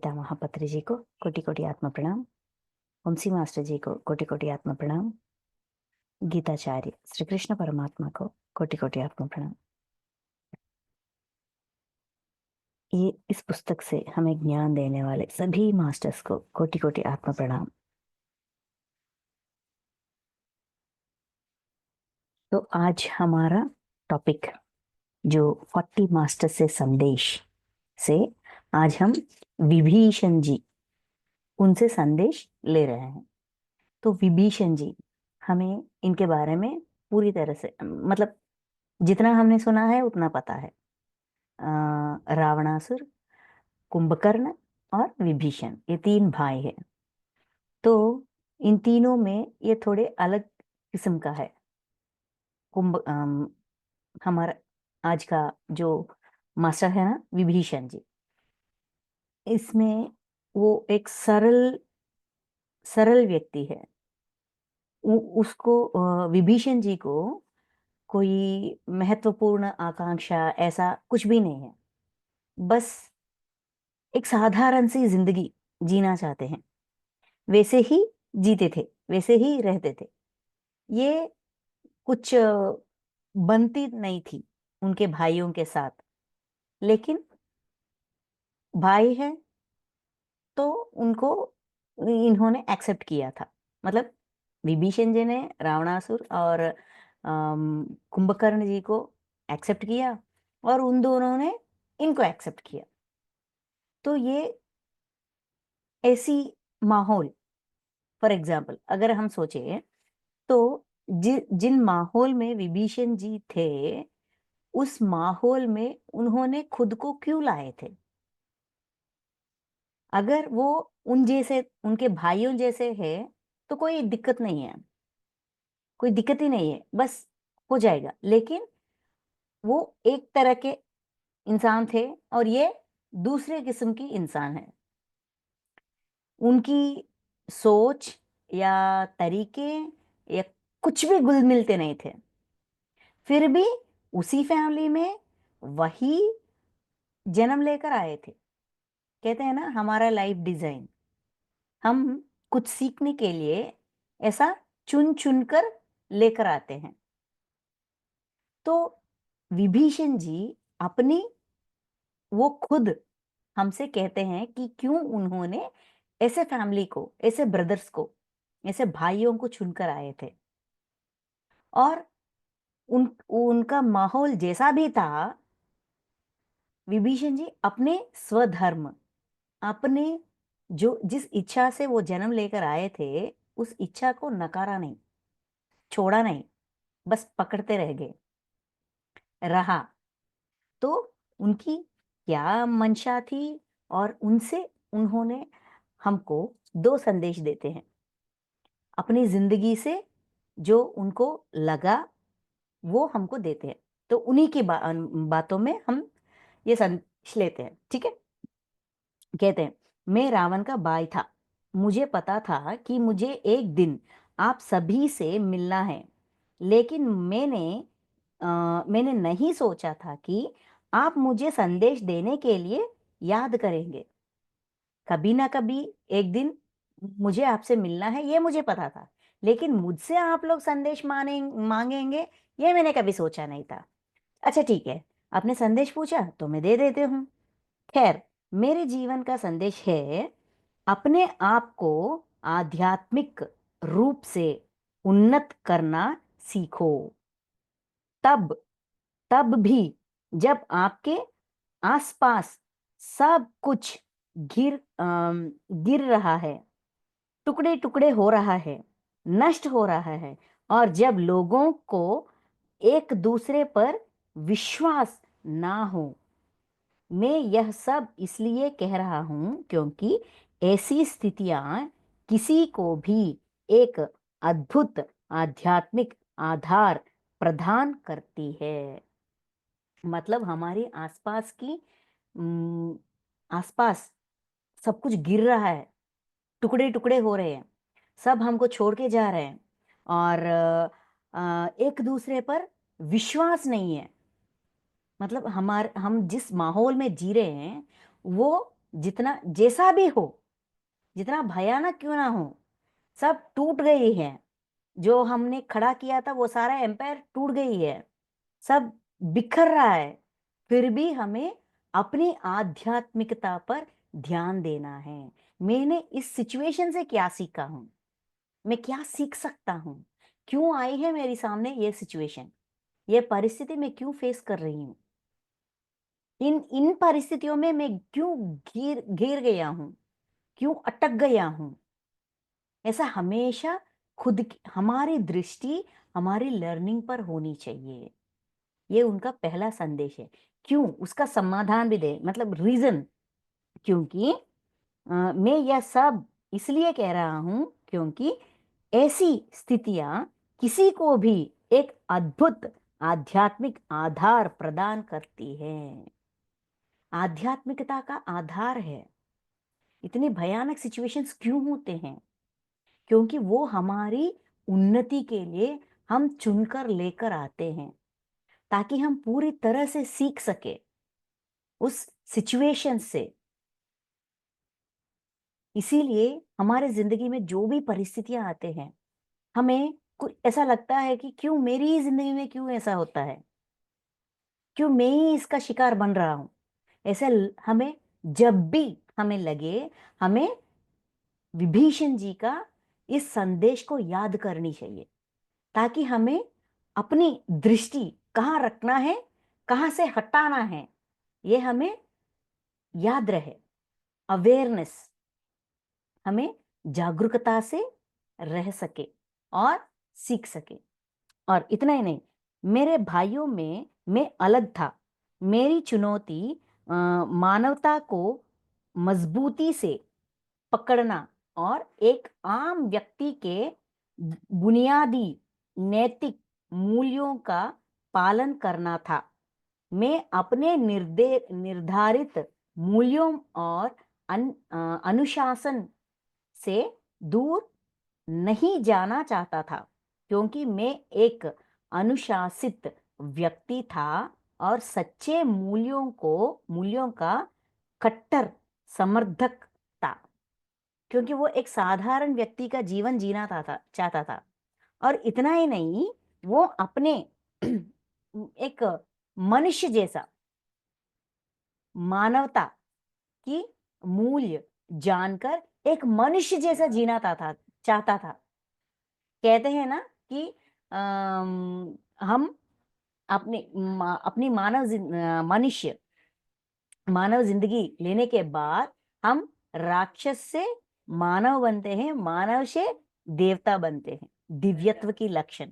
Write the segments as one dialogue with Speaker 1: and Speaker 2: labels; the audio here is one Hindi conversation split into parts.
Speaker 1: पिता महापत्र जी को कोटि कोटि आत्म प्रणाम। वंशी मास्टर जी को कोटि कोटि आत्म प्रणाम। गीताचार्य श्री कृष्ण परमात्मा को कोटि कोटि आत्म प्रणाम। ये इस पुस्तक से हमें ज्ञान देने वाले सभी मास्टर्स को कोटि कोटि आत्म प्रणाम। तो आज हमारा टॉपिक जो 40 मास्टर से संदेश से आज हम विभीषण जी उनसे संदेश ले रहे हैं। तो विभीषण जी हमें इनके बारे में पूरी तरह से मतलब जितना हमने सुना है उतना पता है। रावणासुर, कुंभकर्ण और विभीषण ये 3 भाई हैं। तो इन तीनों में ये थोड़े अलग किस्म का है। हमारा आज का जो मास्टर है ना विभीषण जी, इसमें वो एक सरल सरल व्यक्ति है। उसको विभीषण जी को कोई महत्वपूर्ण आकांक्षा ऐसा कुछ भी नहीं है। बस एक साधारण सी जिंदगी जीना चाहते हैं, वैसे ही जीते थे, वैसे ही रहते थे। ये कुछ बनती नहीं थी उनके भाइयों के साथ, लेकिन भाई है तो उनको इन्होंने एक्सेप्ट किया था। मतलब विभीषण जी ने रावणासुर और कुंभकर्ण जी को एक्सेप्ट किया और उन दोनों ने इनको एक्सेप्ट किया। तो ये ऐसी माहौल, फॉर एग्जाम्पल अगर हम सोचे तो जिन माहौल में विभीषण जी थे उस माहौल में उन्होंने खुद को क्यों लाए थे? अगर वो उन जैसे उनके भाइयों जैसे है तो कोई दिक्कत नहीं है, कोई दिक्कत ही नहीं है, बस हो जाएगा। लेकिन वो एक तरह के इंसान थे और ये दूसरे किस्म की इंसान है। उनकी सोच या तरीके या कुछ भी घुल मिलते नहीं थे। फिर भी उसी फैमिली में वही जन्म लेकर आए थे। कहते हैं ना हमारा लाइफ डिजाइन, हम कुछ सीखने के लिए ऐसा चुन चुन कर लेकर आते हैं। तो विभीषण जी अपनी वो खुद हमसे कहते हैं कि क्यों उन्होंने ऐसे फैमिली को, ऐसे ब्रदर्स को, ऐसे भाइयों को चुनकर आए थे। और उनका माहौल जैसा भी था, विभीषण जी अपने स्वधर्म, अपने जो जिस इच्छा से वो जन्म लेकर आए थे उस इच्छा को नकारा नहीं, छोड़ा नहीं, बस पकड़ते रह गए, रहा। तो उनकी क्या मंशा थी और उनसे उन्होंने हमको 2 संदेश देते हैं। अपनी जिंदगी से जो उनको लगा वो हमको देते हैं। तो उन्हीं की बातों में हम ये संदेश लेते हैं। ठीक है। कहते हैं, मैं रावण का भाई था। मुझे पता था कि मुझे एक दिन आप सभी से मिलना है, लेकिन मैंने नहीं सोचा था कि आप मुझे संदेश देने के लिए याद करेंगे। कभी ना कभी एक दिन मुझे आपसे मिलना है, ये मुझे पता था, लेकिन मुझसे आप लोग संदेश मांगेंगे ये मैंने कभी सोचा नहीं था। अच्छा ठीक है, आपने संदेश पूछा तो मैं दे देती हूँ। खैर, मेरे जीवन का संदेश है, अपने आप को आध्यात्मिक रूप से उन्नत करना सीखो। तब तब भी जब आपके आसपास सब कुछ गिर रहा है, टुकड़े टुकड़े हो रहा है, नष्ट हो रहा है, और जब लोगों को एक दूसरे पर विश्वास ना हो। मैं यह सब इसलिए कह रहा हूं क्योंकि ऐसी स्थितियां किसी को भी एक अद्भुत आध्यात्मिक आधार प्रदान करती है। मतलब हमारे आसपास की आसपास सब कुछ गिर रहा है, टुकड़े टुकड़े हो रहे हैं, सब हमको छोड़ के जा रहे हैं, और एक दूसरे पर विश्वास नहीं है। मतलब हम जिस माहौल में जी रहे हैं वो जितना जैसा भी हो, जितना भयानक क्यों ना हो, सब टूट गई है। जो हमने खड़ा किया था वो सारा एम्पायर टूट गई है, सब बिखर रहा है। फिर भी हमें अपनी आध्यात्मिकता पर ध्यान देना है। मैंने इस सिचुएशन से क्या सीखा हूं, मैं क्या सीख सकता हूं, क्यों आई है मेरे सामने ये सिचुएशन, ये परिस्थिति मैं क्यों फेस कर रही हूं, इन इन परिस्थितियों में मैं क्यों घिर घिर गया हूं, क्यों अटक गया हूं। ऐसा हमेशा हमारी दृष्टि हमारी लर्निंग पर होनी चाहिए। ये उनका पहला संदेश है। क्यों, उसका समाधान भी दे, मतलब रीजन। क्योंकि मैं यह सब इसलिए कह रहा हूं क्योंकि ऐसी स्थितियां किसी को भी एक अद्भुत आध्यात्मिक आधार प्रदान करती है। आध्यात्मिकता का आधार है। इतनी भयानक सिचुएशंस क्यों होते हैं? क्योंकि वो हमारी उन्नति के लिए हम चुनकर लेकर आते हैं, ताकि हम पूरी तरह से सीख सके उस सिचुएशन से। इसीलिए हमारे जिंदगी में जो भी परिस्थितियां आते हैं, हमें कुछ ऐसा लगता है कि क्यों मेरी ही जिंदगी में क्यों ऐसा होता है, क्यों मैं ही इसका शिकार बन रहा हूं। ऐसे हमें जब भी हमें लगे, हमें विभीषण जी का इस संदेश को याद करनी चाहिए, ताकि हमें अपनी दृष्टि कहाँ रखना है, कहाँ से हटाना है, ये हमें याद रहे। अवेयरनेस, हमें जागरूकता से रह सके और सीख सके। और इतना ही नहीं, मेरे भाइयों में मैं अलग था। मेरी चुनौती मानवता को मजबूती से पकड़ना और एक आम व्यक्ति के बुनियादी नैतिक मूल्यों का पालन करना था। मैं अपने निर्धारित मूल्यों और अनुशासन से दूर नहीं जाना चाहता था, क्योंकि मैं एक अनुशासित व्यक्ति था और सच्चे मूल्यों का कट्टर समर्थक था। क्योंकि वो एक साधारण व्यक्ति का जीवन जीना चाहता था। और इतना ही नहीं, वो अपने एक मनुष्य जैसा, मानवता की मूल्य जानकर एक मनुष्य जैसा जीना चाहता था। कहते हैं ना कि हम अपनी मानव जिंदगी लेने के बाद हम राक्षस से मानव बनते हैं, मानव से देवता बनते हैं। दिव्यत्व की लक्षण,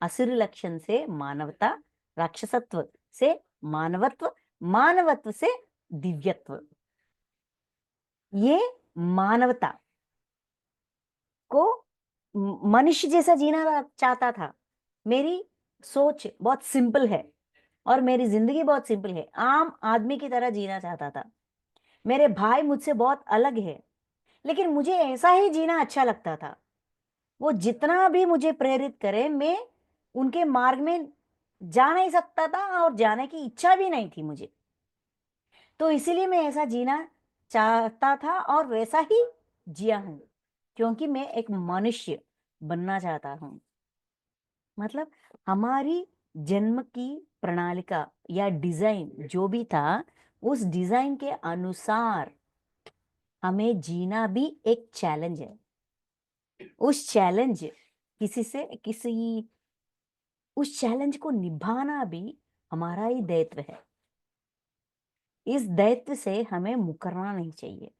Speaker 1: असुर लक्षण से मानवता, राक्षसत्व से मानवत्व, मानवत्व से दिव्यत्व। ये मानवता को मनुष्य जैसा जीना चाहता था। मेरी सोच बहुत सिंपल है और मेरी जिंदगी बहुत सिंपल है, आम आदमी की तरह जीना चाहता था। मेरे भाई मुझसे बहुत अलग है, लेकिन मुझे ऐसा ही जीना अच्छा लगता था। वो जितना भी मुझे प्रेरित करे, मैं उनके मार्ग में जा नहीं सकता था और जाने की इच्छा भी नहीं थी मुझे। तो इसीलिए मैं ऐसा जीना चाहता था और वैसा ही जिया हूं, क्योंकि मैं एक मनुष्य बनना चाहता हूं। मतलब हमारी जन्म की प्रणालिका या डिजाइन जो भी था, उस डिजाइन के अनुसार हमें जीना भी एक चैलेंज है। उस चैलेंज किसी से किसी उस चैलेंज को निभाना भी हमारा ही दायित्व है। इस दायित्व से हमें मुकरना नहीं चाहिए,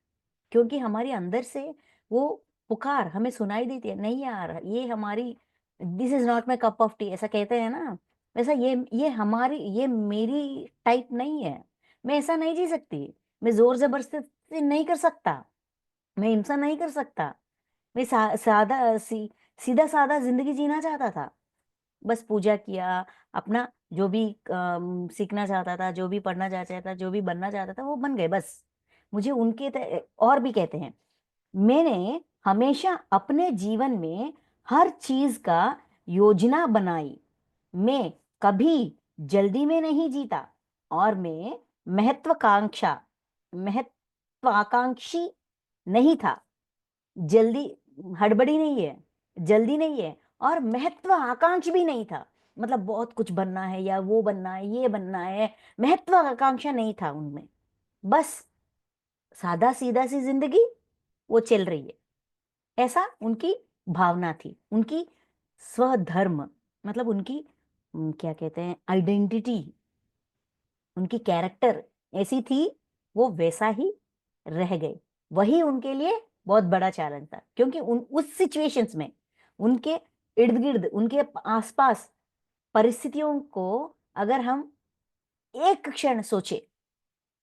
Speaker 1: क्योंकि हमारे अंदर से वो पुकार हमें सुनाई देती है, नहीं यार ये हमारी, this is not my cup of T, ऐसा कहते हैं ना। वैसा ये मेरी टाइप नहीं है। मैं ऐसा नहीं जी सकती, मैं जोर जबरदस्ती नहीं कर सकता, मैं हिंसा नहीं कर सकता। मैं सीधा साधा जिंदगी जीना चाहता था। बस पूजा किया, अपना जो भी सीखना चाहता था, जो भी पढ़ना चाहता था, जो भी बनना चाहता था, वो बन गए बस। मुझे और भी कहते हैं, मैंने हमेशा अपने जीवन में हर चीज का योजना बनाई। मैं कभी जल्दी में नहीं जीता और मैं महत्वाकांक्षा महत्वाकांक्षी नहीं था, जल्दी, हड़बड़ी नहीं है, जल्दी नहीं है, और महत्वाकांक्षी भी नहीं था, मतलब बहुत कुछ बनना है या वो बनना है, ये बनना है, महत्वाकांक्षा नहीं था उनमें। बस सादा सीधा सी जिंदगी वो चल रही है, ऐसा उनकी भावना थी। उनकी स्वधर्म, मतलब उनकी क्या कहते हैं, आइडेंटिटी, उनकी कैरेक्टर ऐसी थी, वो वैसा ही रह गए। वही उनके लिए बहुत बड़ा चैलेंज था, क्योंकि उस सिचुएशंस में उनके इर्द गिर्द, उनके आसपास परिस्थितियों को अगर हम एक क्षण सोचे,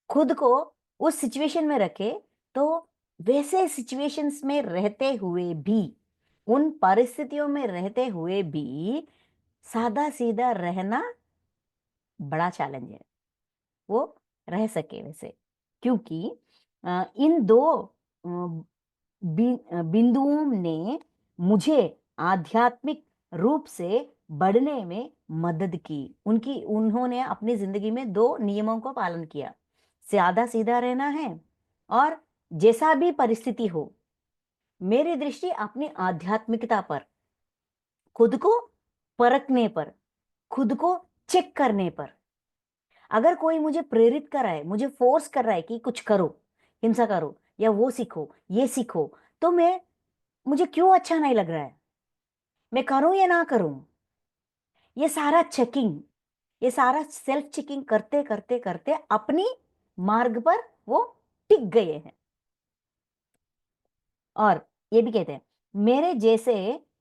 Speaker 1: खुद को उस सिचुएशन में रखे, तो वैसे सिचुएशंस में रहते हुए भी, उन परिस्थितियों में रहते हुए भी सादा सीधा रहना बड़ा चैलेंज है, वो रह सके वैसे। क्योंकि इन दो बिंदुओं ने मुझे आध्यात्मिक रूप से बढ़ने में मदद की। उन्होंने अपनी जिंदगी में दो नियमों को पालन किया, सादा सीधा रहना है, और जैसा भी परिस्थिति हो, मेरी दृष्टि अपनी आध्यात्मिकता पर, खुद को परखने पर, खुद को चेक करने पर। अगर कोई मुझे प्रेरित कर रहा है, मुझे फोर्स कर रहा है कि कुछ करो, हिंसा करो, या वो सीखो, ये सीखो, तो मुझे क्यों अच्छा नहीं लग रहा है, मैं करूं या ना करूं? ये सारा चेकिंग, ये सारा सेल्फ चेकिंग करते करते करते अपनी मार्ग पर वो टिक गए हैं। और ये भी कहते हैं, मेरे जैसे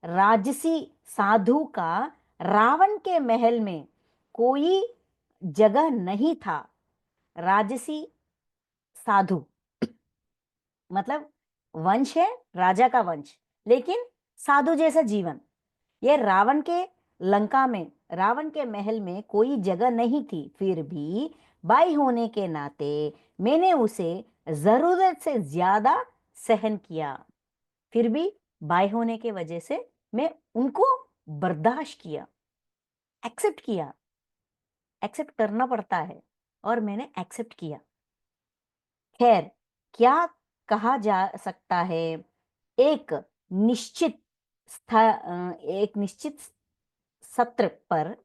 Speaker 1: राजसी साधु का रावण के महल में कोई जगह नहीं था। राजसी साधु मतलब वंश है, राजा का वंश, लेकिन साधु जैसा जीवन, ये रावण के लंका में, रावण के महल में कोई जगह नहीं थी। फिर भी भाई होने के नाते मैंने उसे जरूरत से ज्यादा सहन किया। फिर भी भाई होने के वजह से मैं उनको बर्दाश्त किया, एक्सेप्ट किया। एक्सेप्ट करना पड़ता है, और मैंने एक्सेप्ट किया। खैर, क्या कहा जा सकता है, एक निश्चित एक निश्चित सत्र पर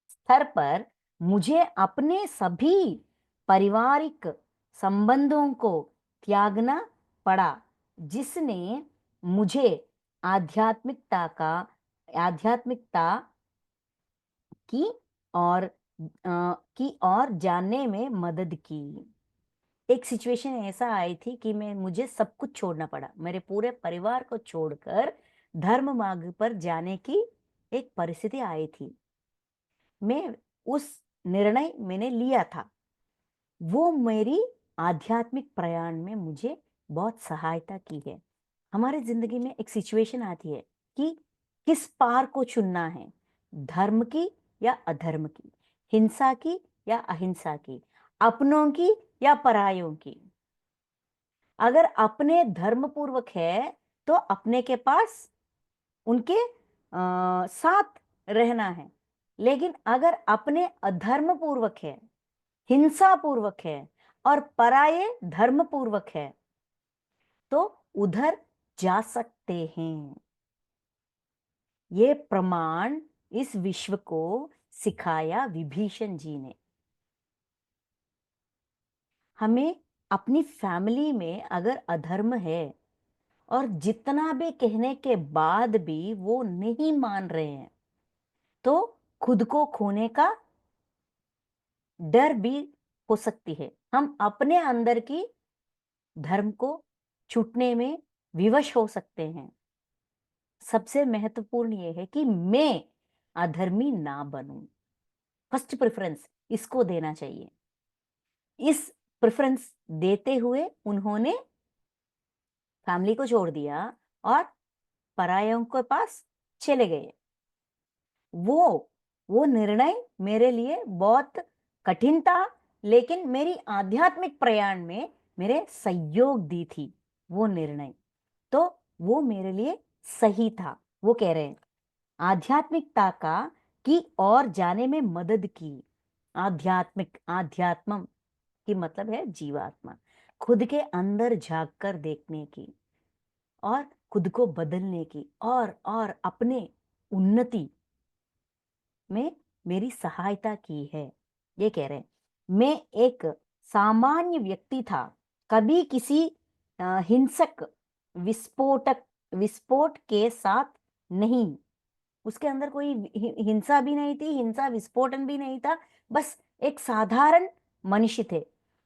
Speaker 1: स्तर पर मुझे अपने सभी पारिवारिक संबंधों को त्यागना पड़ा, जिसने मुझे आध्यात्मिकता की और की और जानने में मदद की। एक सिचुएशन ऐसा आई थी कि मुझे सब कुछ छोड़ना पड़ा, मेरे पूरे परिवार को छोड़कर धर्म मार्ग पर जाने की एक परिस्थिति आई थी। मैं उस निर्णय मैंने लिया था, वो मेरी आध्यात्मिक प्रयाण में मुझे बहुत सहायता की है। हमारे जिंदगी में एक सिचुएशन आती है कि किस पार को चुनना है, धर्म की या अधर्म की, हिंसा की या अहिंसा की, अपनों की या परायों की। अगर अपने धर्म पूर्वक है तो अपने के पास उनके साथ रहना है, लेकिन अगर अपने अधर्म पूर्वक है, हिंसा पूर्वक है, और पराये धर्म पूर्वक है, तो उधर जा सकते हैं। ये प्रमाण इस विश्व को सिखाया विभीषण जी ने। हमें अपनी फैमिली में अगर अधर्म है, और जितना भी कहने के बाद भी वो नहीं मान रहे हैं, तो खुद को खोने का डर भी हो सकती है। हम अपने अंदर की धर्म को छूटने में विवश हो सकते हैं। सबसे महत्वपूर्ण यह है कि मैं अधर्मी ना बनूं। फर्स्ट प्रेफरेंस इसको देना चाहिए। इस प्रेफरेंस देते हुए उन्होंने फैमिली को छोड़ दिया और परायों के पास चले गए। वो निर्णय मेरे लिए बहुत कठिन था, लेकिन मेरी आध्यात्मिक प्रयाण में मेरे सहयोग दी थी वो निर्णय, तो वो मेरे लिए सही था। वो कह रहे हैं आध्यात्मिकता का की ओर जाने में मदद की। आध्यात्म की मतलब है जीवात्मा। खुद के अंदर झांक कर देखने की और खुद को बदलने की और अपने उन्नति में मेरी सहायता की है। ये कह रहे हैं, मैं एक सामान्य व्यक्ति था, कभी किसी हिंसक विस्फोट के साथ नहीं। उसके अंदर कोई हिंसा भी नहीं थी, हिंसा विस्फोटन भी नहीं था, बस एक साधारण मनुष्य थे।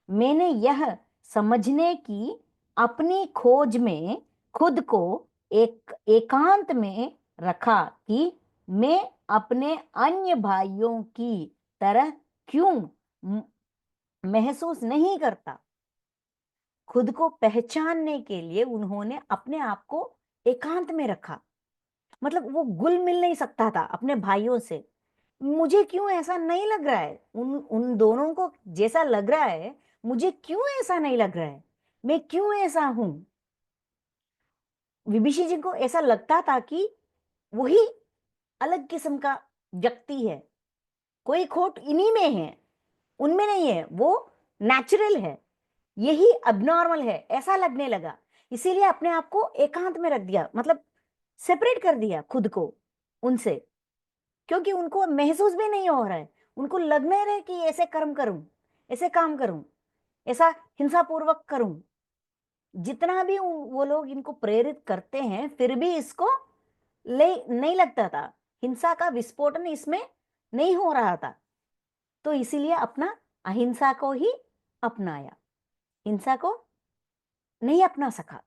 Speaker 1: मैंने यह समझने की अपनी खोज में खुद को एकांत में रखा कि मैं अपने अन्य भाइयों की तरह क्यों महसूस नहीं करता। खुद को पहचानने के लिए उन्होंने अपने आप को एकांत में रखा। मतलब वो घुल मिल नहीं सकता था अपने भाइयों से। मुझे क्यों ऐसा नहीं लग रहा है, उन उन दोनों को जैसा लग रहा है, मुझे क्यों ऐसा नहीं लग रहा है, मैं क्यों ऐसा हूं। विभीषण जी को ऐसा लगता था कि वही अलग किस्म का व्यक्ति है, कोई खोट इन्हीं में है, उनमें नहीं है, वो नेचुरल है, यही अबनॉर्मल है, ऐसा लगने लगा। इसीलिए अपने आप को एकांत में रख दिया, मतलब सेपरेट कर दिया खुद को उनसे, क्योंकि उनको महसूस भी नहीं हो रहा है। उनको लगने रहे कि ऐसे कर्म करूं, ऐसे काम करूं, ऐसा हिंसा पूर्वक करूं। जितना भी वो लोग इनको प्रेरित करते हैं, फिर भी इसको ले नहीं लगता था, हिंसा का विस्फोटन इसमें नहीं हो रहा था। तो इसीलिए अपना अहिंसा को ही अपनाया, हिंसा को नहीं अपना सका।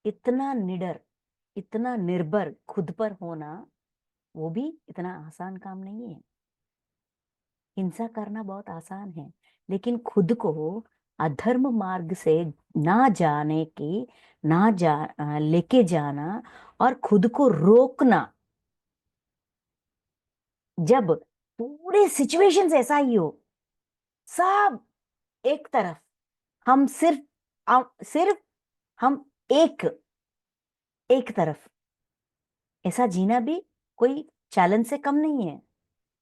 Speaker 1: इतना निडर, इतना निर्भर खुद पर होना, वो भी इतना आसान काम नहीं है। हिंसा करना बहुत आसान है, लेकिन खुद को अधर्म मार्ग से ना जाने की, लेके जाना और खुद को रोकना। जब पूरे सिचुएशंस ऐसा ही हो, सब एक तरफ, हम सिर्फ हम एक एक तरफ, ऐसा जीना भी कोई चैलेंज से कम नहीं है।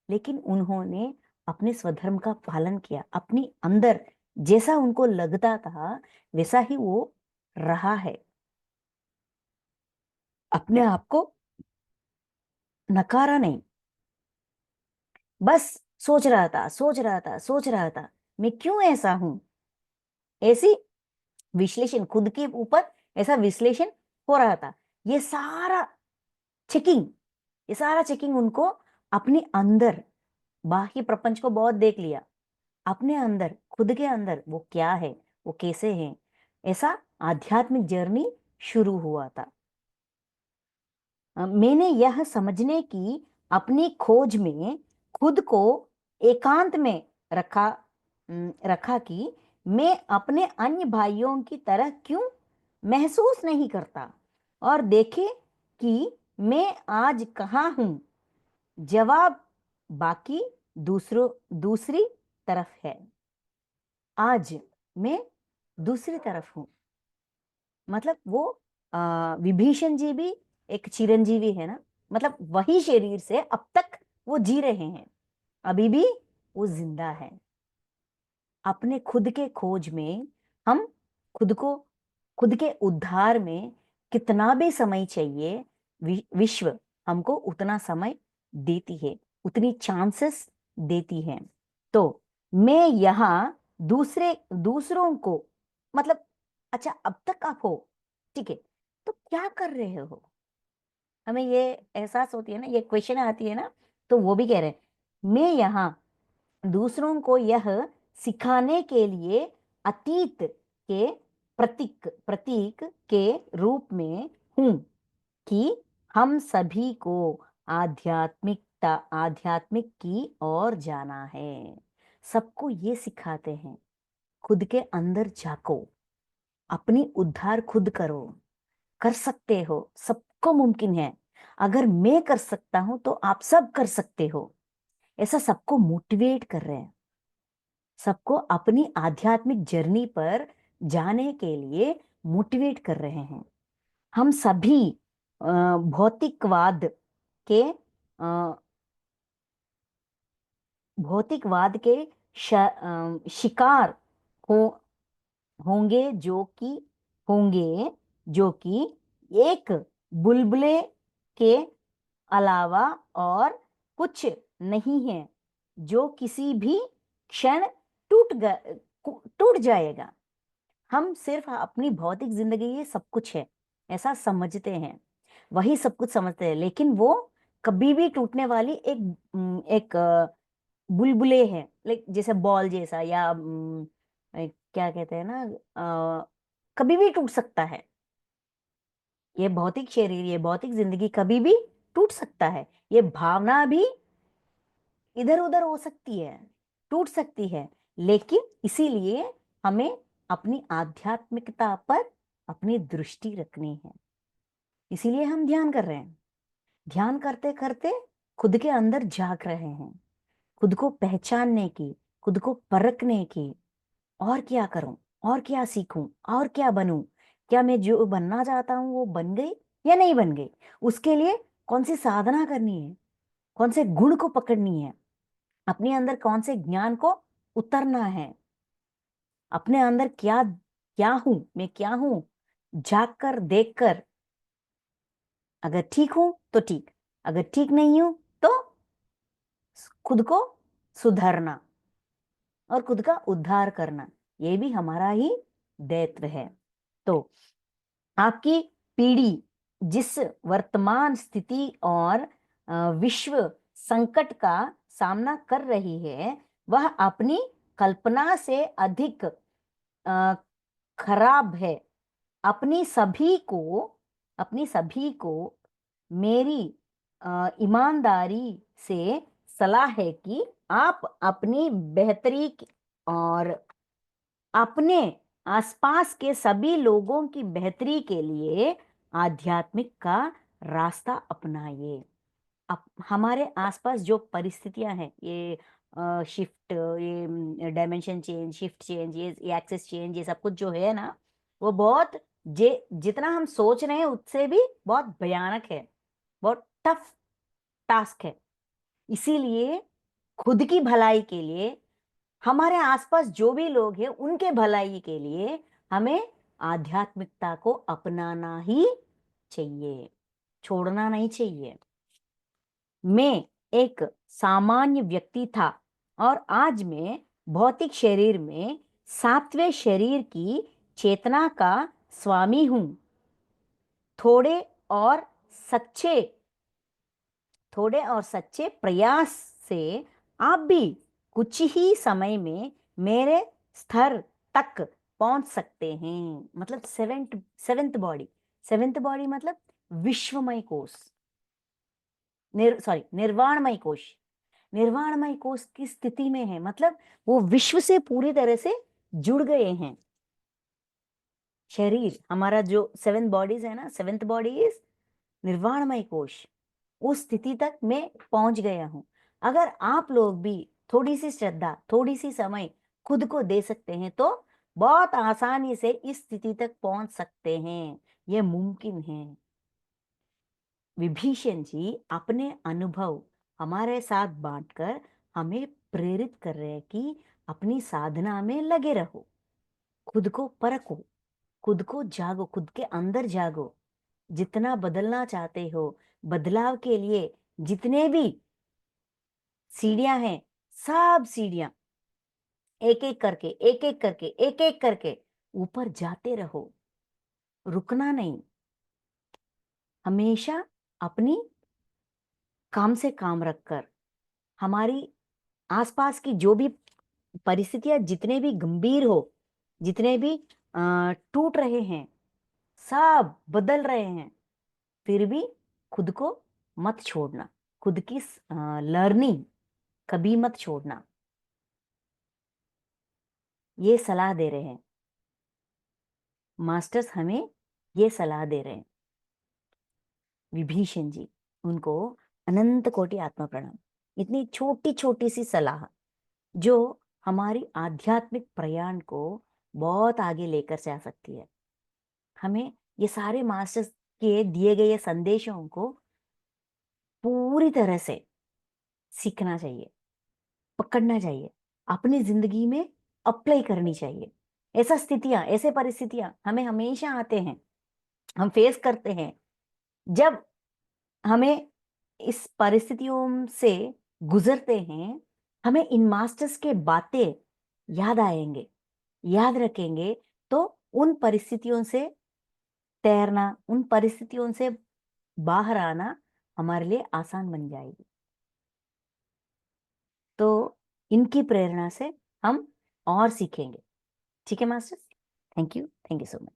Speaker 1: लेकिन उन्होंने अपने स्वधर्म का पालन किया, अपनी अंदर जैसा उनको लगता था वैसा ही वो रहा है। अपने आप को नकारा नहीं, बस सोच रहा था मैं क्यों ऐसा हूं। ऐसी विश्लेषण खुद के ऊपर, ऐसा विश्लेषण हो रहा था। ये सारा चेकिंग, ये सारा चेकिंग उनको अपने अंदर, बाह्य प्रपंच को बहुत देख लिया, अपने अंदर, खुद के अंदर वो क्या है, वो कैसे है, ऐसा आध्यात्मिक जर्नी शुरू हुआ था। मैंने यह समझने की अपनी खोज में खुद को एकांत में रखा कि मैं अपने अन्य भाइयों की तरह क्यों महसूस नहीं करता। और देखे कि मैं आज कहाँ हूं। जवाब बाकी दूसरी तरफ है। आज मैं दूसरी तरफ हूं। मतलब वो विभीषण जी भी एक चिरंजीवी है ना, मतलब वही शरीर से अब तक वो जी रहे हैं, अभी भी वो जिंदा है। अपने खुद के खोज में हम खुद को, खुद के उद्धार में कितना भी समय चाहिए, विश्व हमको उतना समय देती है, उतनी चांसेस देती है। तो मैं यहाँ दूसरों को, मतलब अच्छा अब तक आप हो, ठीक है, तो क्या कर रहे हो। हमें ये एहसास होती है ना, ये क्वेश्चन आती है ना, तो वो भी कह रहे हैं मैं यहाँ दूसरों को यह सिखाने के लिए अतीत के प्रतीक के रूप में हूं कि हम सभी को आध्यात्मिक की ओर जाना है। सबको ये सिखाते हैं, खुद के अंदर झांको, अपनी उद्धार खुद करो, कर सकते हो, सबको मुमकिन है। अगर मैं कर सकता हूं तो आप सब कर सकते हो। ऐसा सबको मोटिवेट कर रहे हैं, सबको अपनी आध्यात्मिक जर्नी पर जाने के लिए मोटिवेट कर रहे हैं। हम सभी भौतिकवाद के अ, भौतिकवाद के शिकार हो होंगे जो कि होंगे जो कि एक बुलबुले के अलावा और कुछ नहीं है, जो किसी भी क्षण टूट जाएगा। हम सिर्फ अपनी भौतिक जिंदगी ये सब कुछ है ऐसा समझते हैं, वही सब कुछ समझते हैं, लेकिन वो कभी भी टूटने वाली एक बुलबुले है, लाइक जैसे बॉल जैसा, या क्या कहते हैं ना, कभी भी टूट सकता है। ये भौतिक शरीर, ये भौतिक जिंदगी कभी भी टूट सकता है। ये भावना भी इधर उधर हो सकती है, टूट सकती है, लेकिन इसीलिए हमें अपनी आध्यात्मिकता पर अपनी दृष्टि रखनी है। इसीलिए हम ध्यान कर रहे हैं। ध्यान करते करते खुद के अंदर झांक रहे हैं, खुद को पहचानने की, खुद को परखने की, और क्या करूं, और क्या सीखूं, और क्या बनूं, क्या मैं जो बनना चाहता हूं वो बन गई या नहीं बन गई, उसके लिए कौन सी साधना करनी है, कौन से गुण को पकड़नी है, अपने अंदर कौन से ज्ञान को उतरना है, अपने अंदर क्या क्या हूं, मैं क्या हूं, झांक कर देख कर, अगर ठीक हूं तो ठीक, अगर ठीक नहीं हूं तो खुद को सुधारना और खुद का उद्धार करना, ये भी हमारा ही दायित्व है। तो आपकी पीढ़ी जिस वर्तमान स्थिति और विश्व संकट का सामना कर रही है, वह अपनी कल्पना से अधिक अ, खराब है। अपनी सभी को अपनी सभी को मेरी ईमानदारी से सलाह है कि आप अपनी बेहतरी और अपने आसपास के सभी लोगों की बेहतरी के लिए आध्यात्मिक का रास्ता अपनाइए। हमारे आसपास जो परिस्थितियां हैं, ये शिफ्ट, ये डायमेंशन चेंज, शिफ्ट चेंज, ये एक्सेस चेंज, ये सब कुछ जो है ना, वो बहुत जितना हम सोच रहे हैं उससे भी बहुत भयानक है, बहुत टफ टास्क है। इसीलिए खुद की भलाई के लिए, हमारे आसपास जो भी लोग हैं उनके भलाई के लिए हमें आध्यात्मिकता को अपनाना ही चाहिए, छोड़ना नहीं चाहिए। मैं एक सामान्य व्यक्ति था और आज मैं भौतिक शरीर में सातवें शरीर की चेतना का स्वामी हूं। थोड़े और सच्चे थोड़े और सच्चे प्रयास से आप भी कुछ ही समय में मेरे स्तर तक पहुंच सकते हैं। मतलब सेवेंथ बॉडी मतलब विश्वमय कोश, निर्वाणमय कोश। निर्वाणमय कोश की स्थिति में है, मतलब वो विश्व से पूरी तरह से जुड़ गए हैं। शरीर हमारा जो सेवेंथ बॉडीज है ना, सेवेंथ बॉडी इज निर्वाणमय कोश। उस स्थिति तक मैं पहुंच गया हूं। अगर आप लोग भी थोड़ी सी श्रद्धा, थोड़ी सी समय खुद को दे सकते हैं तो बहुत आसानी से इस स्थिति तक पहुंच सकते हैं। यह मुमकिन है। विभीषण जी अपने अनुभव हमारे साथ बांटकर हमें प्रेरित कर रहे हैं कि अपनी साधना में लगे रहो, खुद को परखो, खुद को जागो, खुद के अंदर जागो। जितना बदलना चाहते हो, बदलाव के लिए जितने भी सीढ़ियां हैं, सब सीढ़ियां एक एक करके ऊपर जाते रहो, रुकना नहीं। हमेशा अपनी काम से काम रखकर, हमारी आसपास की जो भी परिस्थितियां जितने भी गंभीर हो, जितने भी टूट रहे हैं, सब बदल रहे हैं, फिर भी खुद को मत छोड़ना, खुद की लर्निंग कभी मत छोड़ना। ये सलाह दे रहे हैं मास्टर्स, हमें ये सलाह दे रहे हैं विभीषण जी। उनको अनंत कोटि आत्मा प्रणाम। इतनी छोटी छोटी सी सलाह जो हमारी आध्यात्मिक प्रयाण को बहुत आगे लेकर जा सकती है। हमें ये सारे मास्टर्स के दिए गए संदेशों को पूरी तरह से सीखना चाहिए, पकड़ना चाहिए, अपनी जिंदगी में अप्लाई करनी चाहिए। ऐसा स्थितियां, ऐसे परिस्थितियां हमें हमेशा आते हैं, हम फेस करते हैं। जब हमें इस परिस्थितियों से गुजरते हैं, हमें इन मास्टर्स के बातें याद आएंगे, याद रखेंगे, तो उन परिस्थितियों से तैरना, उन परिस्थितियों से बाहर आना हमारे लिए आसान बन जाएगी। तो इनकी प्रेरणा से हम और सीखेंगे। ठीक है masters, thank you so much.